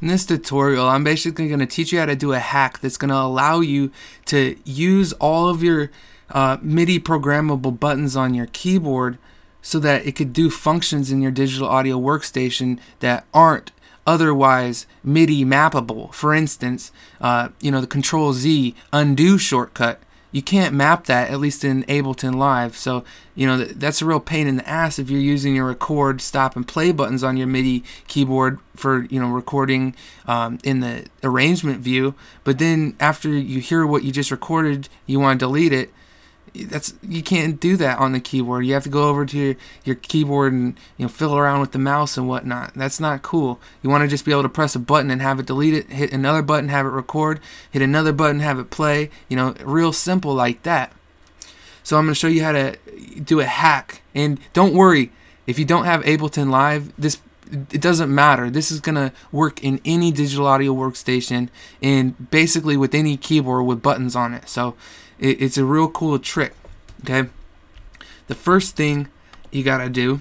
In this tutorial, I'm basically going to teach you how to do a hack that's going to allow you to use all of your MIDI programmable buttons on your keyboard so that it could do functions in your digital audio workstation that aren't otherwise MIDI mappable. For instance, the Ctrl-Z undo shortcut. You can't map that, at least in Ableton Live. So, that's a real pain in the ass if you're using your record, stop, and play buttons on your MIDI keyboard for, recording in the arrangement view. But then after you hear what you just recorded, you want to delete it. You can't do that on the keyboard. You have to go over to your keyboard and fiddle around with the mouse and whatnot. That's not cool. You want to just be able to press a button and have it delete it, hit another button, have it record, hit another button, have it play. Real simple like that. So I'm going to show you how to do a hack. And don't worry, if you don't have Ableton Live, it doesn't matter. This is going to work in any digital audio workstation and basically with any keyboard with buttons on it. So it's a real cool trick. Okay, the first thing you gotta do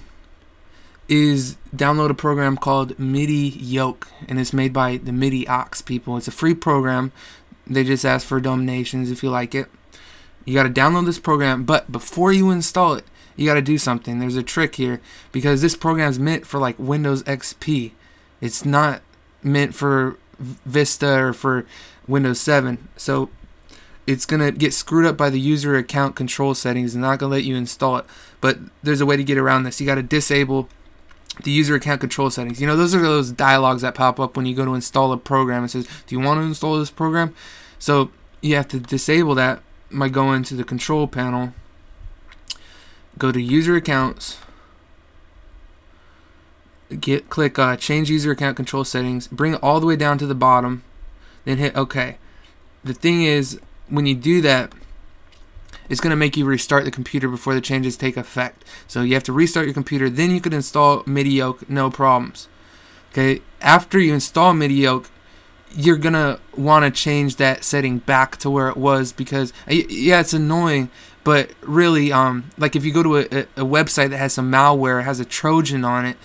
is download a program called Midi Yoke, and it's made by the Midi Ox people. It's a free program. They just ask for donations if you like it. You gotta download this program, but before you install it, you gotta do something. There's a trick here because this program is meant for like Windows XP. It's not meant for Vista or for Windows 7. So it's going to get screwed up by the user account control settings and not going to let you install it. But there's a way to get around this. You got to disable the user account control settings. Those are those dialogues that pop up when you go to install a program. It says, do you want to install this program? So you have to disable that by going to the control panel. Go to user accounts. Click change user account control settings. Bring it all the way down to the bottom. Then hit OK. The thing is, when you do that, it's going to make you restart the computer before the changes take effect. So you have to restart your computer, then you can install Midi Yoke, no problems. Okay, after you install Midi Yoke, you're going to want to change that setting back to where it was because, yeah, it's annoying, but really, like if you go to a website that has some malware, has a Trojan on it,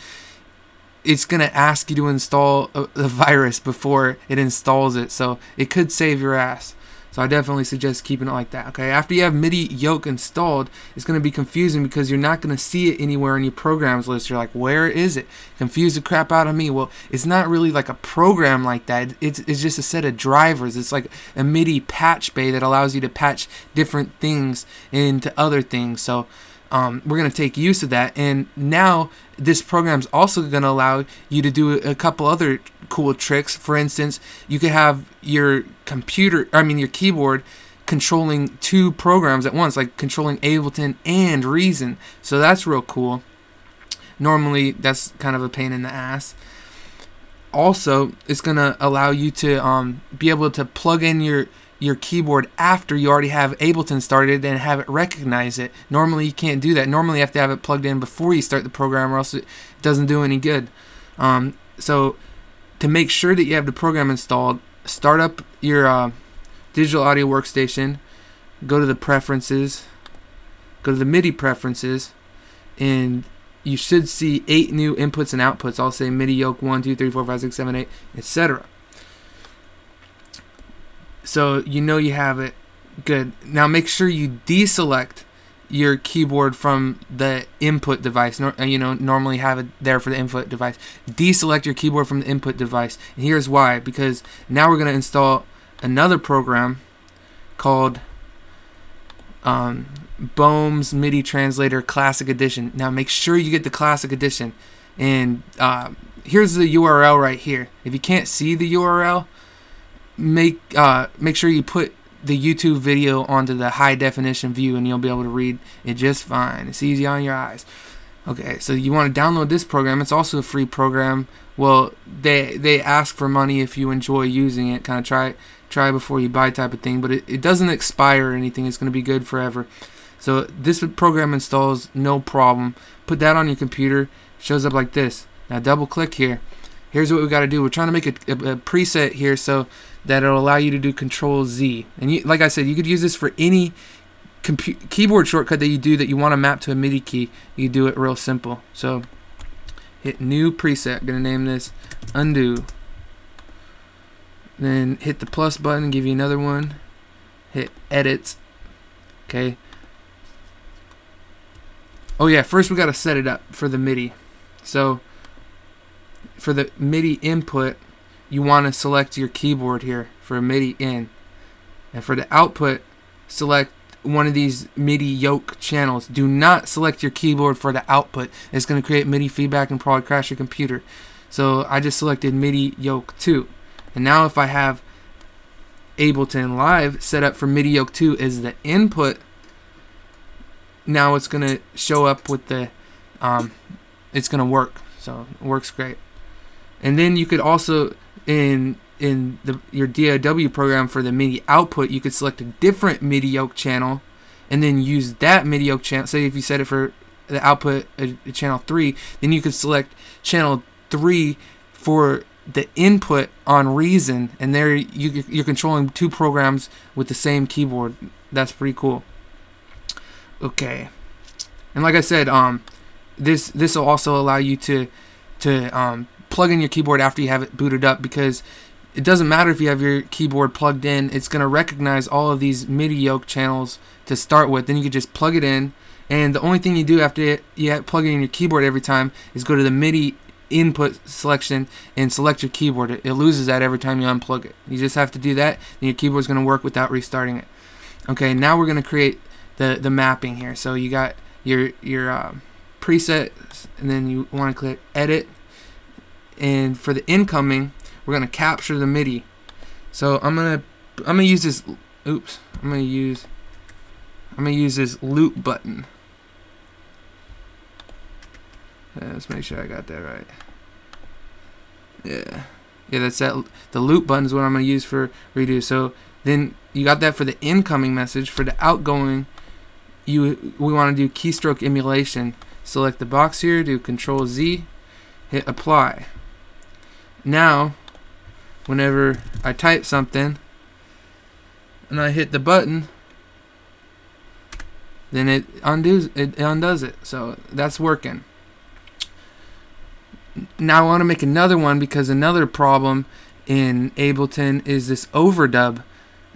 it's going to ask you to install a virus before it installs it. So it could save your ass. So I definitely suggest keeping it like that. Okay, after you have Midi Yoke installed, it's going to be confusing because you're not going to see it anywhere in your programs list. You're like, where is it? Confuse the crap out of me. Well, it's not really like a program like that. It's just a set of drivers. It's like a Midi patch bay that allows you to patch different things into other things. So we're going to take use of that. And now this program is also going to allow you to do a couple other cool tricks. For instance, you could have your keyboard controlling two programs at once, like controlling Ableton and Reason. So that's real cool. Normally, that's kind of a pain in the ass. Also, it's going to allow you to be able to plug in your keyboard after you already have Ableton started and have it recognize it. Normally you can't do that. Normally you have to have it plugged in before you start the program or else it doesn't do any good. So to make sure that you have the program installed, start up your digital audio workstation, go to the preferences, go to the MIDI preferences, and you should see 8 new inputs and outputs. I'll say Midi Yoke 1, 2, 3, 4, 5, 6, 7, 8, etc. So you have it. Good. Now make sure you deselect your keyboard from the input device. Normally have it there for the input device. Deselect your keyboard from the input device. And here's why. Because now we're going to install another program called Boehm's MIDI Translator Classic Edition. Now make sure you get the Classic Edition. And here's the URL right here. If you can't see the URL, make sure you put the YouTube video onto the high definition view and you'll be able to read it just fine. It's easy on your eyes. Okay, so you want to download this program. It's also a free program. Well, they ask for money if you enjoy using it. Kind of try before you buy type of thing, but it doesn't expire or anything. It's going to be good forever. So this program installs no problem. Put that on your computer. Shows up like this. Now double click here. Here's what we got to do. We're trying to make a preset here so that it'll allow you to do Ctrl-Z. And like I said, you could use this for any keyboard shortcut that you want to map to a MIDI key. You do it real simple. So hit new preset. I'm going to name this undo. Then hit the plus button, give you another one. Hit edit. Okay. Oh yeah, first we gotta set it up for the MIDI. So for the MIDI input, you want to select your keyboard here for MIDI in. And for the output, select one of these MIDI yoke channels. Do not select your keyboard for the output. It's going to create MIDI feedback and probably crash your computer. So I just selected MIDI yoke 2. And now if I have Ableton Live set up for MIDI yoke 2 as the input, now it's going to show up with the, it's going to work. So it works great. And then you could also, in your DAW program for the MIDI output, you could select a different MIDI yoke channel and then use that MIDI yoke channel. Say if you set it for the output channel 3, then you could select channel 3 for the input on Reason, and there you're controlling 2 programs with the same keyboard. That's pretty cool. Okay, and like I said, this will also allow you to plug in your keyboard after you have it booted up, because it doesn't matter if you have your keyboard plugged in, it's going to recognize all of these MIDI yoke channels to start with. Then you can just plug it in, and the only thing you do after you plug it in your keyboard every time is go to the MIDI input selection and select your keyboard. It loses that every time you unplug it. You just have to do that, and your keyboard's going to work without restarting it. Okay, now we're going to create the mapping here. So you got your preset, and then you want to click edit. And for the incoming, we're gonna capture the MIDI. So I'm gonna use this. Oops, I'm gonna use this loop button. Let's make sure I got that right. Yeah, that's that. The loop button is what I'm gonna use for redo. So then you got that for the incoming message. For the outgoing, we want to do keystroke emulation. Select the box here, do Ctrl-Z, hit apply. Now, whenever I type something and I hit the button, then it undoes it. So that's working. Now I want to make another one, because another problem in Ableton is this overdub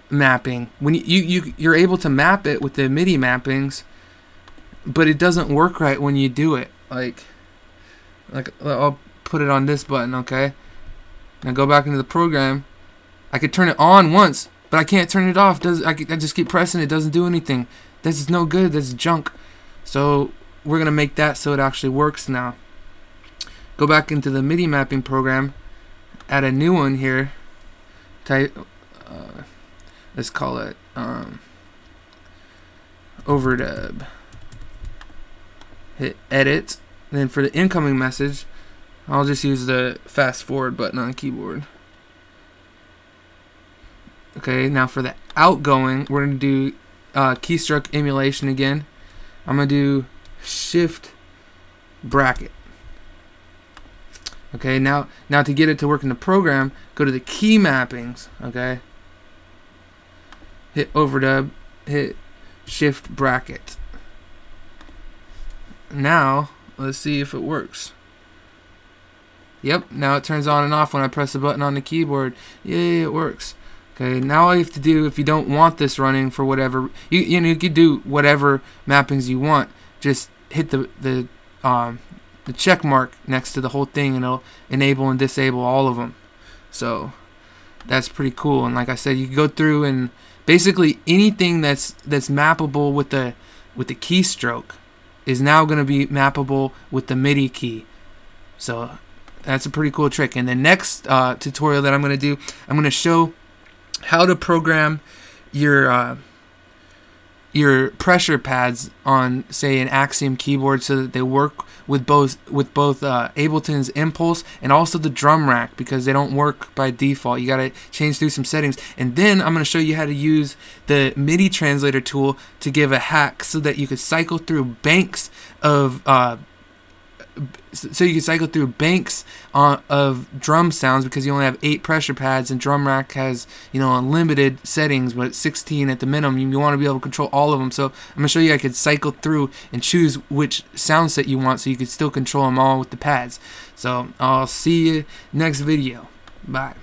mapping. When you're able to map it with the MIDI mappings, but it doesn't work right when you do it. Like I'll put it on this button, okay? Now go back into the program. I could turn it on once, but I can't turn it off. I just keep pressing it. Doesn't do anything. This is no good. That's junk. So we're gonna make that so it actually works now. Go back into the MIDI mapping program. Add a new one here. Type. Let's call it overdub. Hit edit. And then for the incoming message, I'll just use the fast forward button on the keyboard. Okay, now for the outgoing, we're going to do keystroke emulation again. I'm going to do shift bracket. Okay, now to get it to work in the program, go to the key mappings. Okay, hit overdub, hit shift bracket. Now let's see if it works. Yep, now it turns on and off when I press the button on the keyboard. Yay, it works. Okay, now all you have to do, if you don't want this running for whatever, you could do whatever mappings you want. Just hit the check mark next to the whole thing, and it'll enable and disable all of them. So that's pretty cool. And like I said, you can go through and basically anything that's mappable with the keystroke is now going to be mappable with the MIDI key. So that's a pretty cool trick. And the next tutorial that I'm going to do, I'm going to show how to program your pressure pads on, say, an Axiom keyboard so that they work with both Ableton's Impulse and also the drum rack, because they don't work by default. You got to change through some settings. And then I'm going to show you how to use the MIDI translator tool to give a hack so that you could cycle through banks of of drum sounds, because you only have 8 pressure pads, and drum rack has, unlimited settings, but 16 at the minimum. You want to be able to control all of them. So I'm going to show you I could cycle through and choose which sound set you want, so you could still control them all with the pads. So I'll see you next video. Bye.